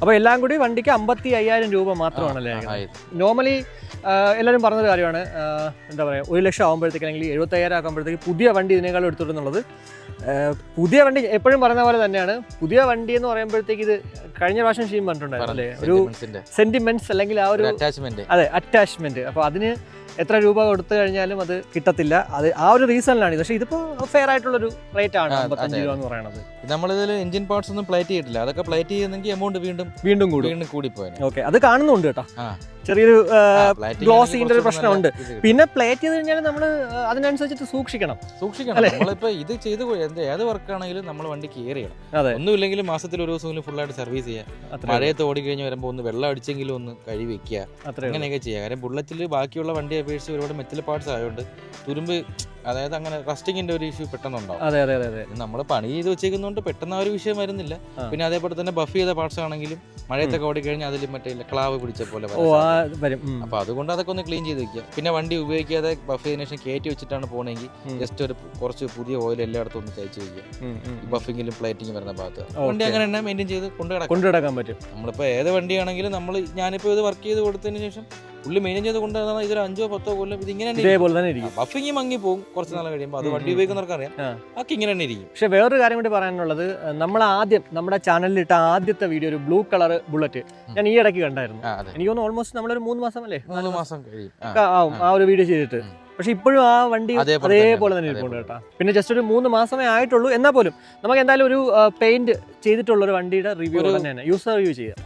അപ്പോൾ എല്ലാം കൂടി വണ്ടിക്ക് 55,000 രൂപ മാത്രമാണല്ലേ? നോർമലി എല്ലാവരും പറഞ്ഞൊരു കാര്യമാണ്, എന്താ പറയുക, 1 ലക്ഷം ആകുമ്പോഴത്തേക്ക് അല്ലെങ്കിൽ 75,000 ആകുമ്പോഴത്തേക്ക് പുതിയ വണ്ടി ഇതിനേക്കാളും എടുത്തിട്ടുള്ളത്. പുതിയ വണ്ടി എപ്പോഴും പറയുന്ന പോലെ തന്നെയാണ്, പുതിയ വണ്ടി എന്ന് പറയുമ്പോഴത്തേക്ക് ഇത് കഴിഞ്ഞ പ്രാവശ്യം ഷീം പറഞ്ഞിട്ടുണ്ടായിരുന്നു അല്ലേ, ഒരു സെന്റിമെന്റ്സ് അല്ലെങ്കിൽ ആ ഒരു അറ്റാച്ച്മെന്റ്. അപ്പോൾ അതിന് എത്ര രൂപ കൊടുത്തു കഴിഞ്ഞാലും അത് കിട്ടത്തില്ല. അത് ആ ഒരു റീസണിലാണ്. പക്ഷേ ഇതിപ്പോൾ ഫെയർ ആയിട്ടുള്ളൊരു റേറ്റ് ആണ് 55 രൂപ എന്ന് പറയുന്നത്. നമ്മളിതിൽ എഞ്ചിൻ പാർട്സ് ഒന്നും പ്ലേറ്റ് ചെയ്തിട്ടില്ല. അതൊക്കെ പ്ലേറ്റ് ചെയ്യുന്നെങ്കിൽ എമൗണ്ട് വീണ്ടും കൂടിപ്പോയി. ഓക്കെ, അത് കാണുന്നുണ്ട് കേട്ടോ, ചെറിയൊരു ഗ്ലോസിന്റെ ഒരു പ്രശ്നമുണ്ട്. പിന്നെ പ്ലേറ്റ് ചെയ്ത് കഴിഞ്ഞാൽ നമ്മൾ അതിനനുസരിച്ചിട്ട് സൂക്ഷിക്കണം. നമ്മളിപ്പോ ഇത് ചെയ്ത് ഏത് വർക്കാണെങ്കിലും നമ്മൾ വണ്ടി കെയർ ചെയ്യണം. ഒന്നുമില്ലെങ്കിലും മാസത്തിൽ ഒരു ദിവസം ഫുള്ളായിട്ട് സർവീസ് ചെയ്യാം. മഴയത്ത് ഓടിക്കഴിഞ്ഞ് വരുമ്പോൾ ഒന്ന് വെള്ളം അടിച്ചെങ്കിലും ഒന്ന് കഴുകി വെക്കുക, അങ്ങനെയൊക്കെ ചെയ്യാം. കാര്യം ബുള്ളറ്റിൽ ബാക്കിയുള്ള വണ്ടി അപേക്ഷിച്ച് ഒരുപാട് മെറ്റൽ പാർട്സ് ആയതുകൊണ്ട് തുരുമ്പ്, അതായത് അങ്ങനെ റസ്റ്റിങ്ങിന്റെ ഒരു ഇഷ്യൂ പെട്ടെന്നുണ്ടാവും. നമ്മൾ പണി ചെയ്ത് വെച്ചേക്കുന്നതുകൊണ്ട് പെട്ടെന്ന് ആ ഒരു വിഷയം വരുന്നില്ല. പിന്നെ അതേപോലെ തന്നെ ബഫ് ചെയ്ത പാർട്സ് ആണെങ്കിലും മഴയത്തൊക്കെ ഓടിക്കഴിഞ്ഞാൽ അതിൽ മറ്റേ ക്ലാവ് പിടിച്ച പോലെ വരും. അപ്പൊ അതുകൊണ്ട് അതൊക്കെ ഒന്ന് ക്ലീൻ ചെയ്ത് വെക്കുക. പിന്നെ വണ്ടി ഉപയോഗിക്കാതെ ബഫ് ചെയ്തതിനു ശേഷം കയറ്റി വെച്ചിട്ടാണ് പോകണമെങ്കിൽ ജസ്റ്റ് ഒരു കുറച്ച് പുതിയ ഓയിൽ എല്ലായിടത്തും ഒന്ന് തേച്ച് വെക്കുക. ബഫിങ്ങിലും പ്ലേറ്റിംഗും വരുന്ന ഭാഗത്ത് വണ്ടി അങ്ങനെ തന്നെ മെയിൻറ്റെയിൻ ചെയ്ത് കൊണ്ടുനടക്കാൻ പറ്റും. നമ്മളിപ്പോ ഏത് വണ്ടിയാണെങ്കിലും ഞാനിപ്പോ ഇത് വർക്ക് ചെയ്ത് കൊടുത്തതിന് ശേഷം പുള്ളി മെയിൻ ചെയ്ത് കൊണ്ടുവന്നാൽ ഇതൊരു 5-10 കൊല്ലം ഇതിങ്ങനെ ബഫിങ് മങ്ങി പോകും. കുറച്ച് നാൾ കഴിയുമ്പോൾ അത് വണ്ടി ഉപയോഗിക്കുന്നവർക്ക് അറിയാം, ഒക്കെ ഇങ്ങനെ തന്നെ ഇരിക്കും. പക്ഷെ വേറൊരു കാര്യം കൂടി പറയാനുള്ളത്, നമ്മുടെ ചാനലിൽ ഇട്ട ആദ്യത്തെ വീഡിയോ ഒരു ബ്ലൂ കളർ ബുള്ളറ്റ് ഞാൻ ഈ ഇടയ്ക്ക് കണ്ടായിരുന്നു. എനിക്ക് തോന്നുന്നു ഓൾമോസ്റ്റ് നമ്മളൊരു 3 മാസം അല്ലേ, 3 മാസം കഴിയും ആ ഒരു വീഡിയോ ചെയ്തിട്ട്. പക്ഷെ ഇപ്പോഴും ആ വണ്ടി അതേപോലെ തന്നെ ഇരിപ്പുണ്ട് കേട്ടോ. പിന്നെ ജസ്റ്റ് ഒരു 3 മാസമേ ആയിട്ടുള്ളൂ. എന്നാൽ പോലും നമുക്ക് എന്തായാലും ഒരു പെയിന്റ് ചെയ്തിട്ടുള്ള ഒരു വണ്ടിയുടെ റിവ്യൂ തന്നെയാണ്, യൂസർ റിവ്യൂ ചെയ്യാം.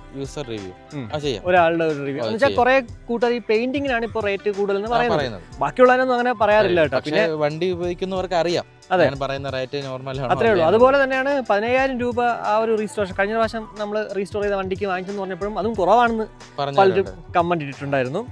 ഒരാളുടെ ഒരു റിവ്യൂ എന്ന് വെച്ചാൽ കുറെ കൂട്ടർ ഈ പെയിന്റിങ്ങിനാണ് ഇപ്പോൾ റേറ്റ് കൂടുതൽ എന്ന് പറയുന്നത്. ബാക്കിയുള്ളതിനൊന്നും അങ്ങനെ പറയാറില്ല കേട്ടോ. പിന്നെ വണ്ടി ഉപയോഗിക്കുന്നവർക്ക് അറിയാം പറയുന്ന റേറ്റ് നോർമൽ അത്രേ ഉള്ളൂ. അതുപോലെ തന്നെയാണ് 15,000 രൂപ ആ ഒരു റീസ്റ്റോറേഷൻ കഴിഞ്ഞ പ്രാവശ്യം നമ്മൾ റീസ്റ്റോർ ചെയ്ത വണ്ടിക്ക് വാങ്ങിച്ചെന്ന് പറഞ്ഞപ്പോഴും അതും കുറവാണെന്ന് പലരും കമന്റ് ഇട്ടിട്ടുണ്ടായിരുന്നു.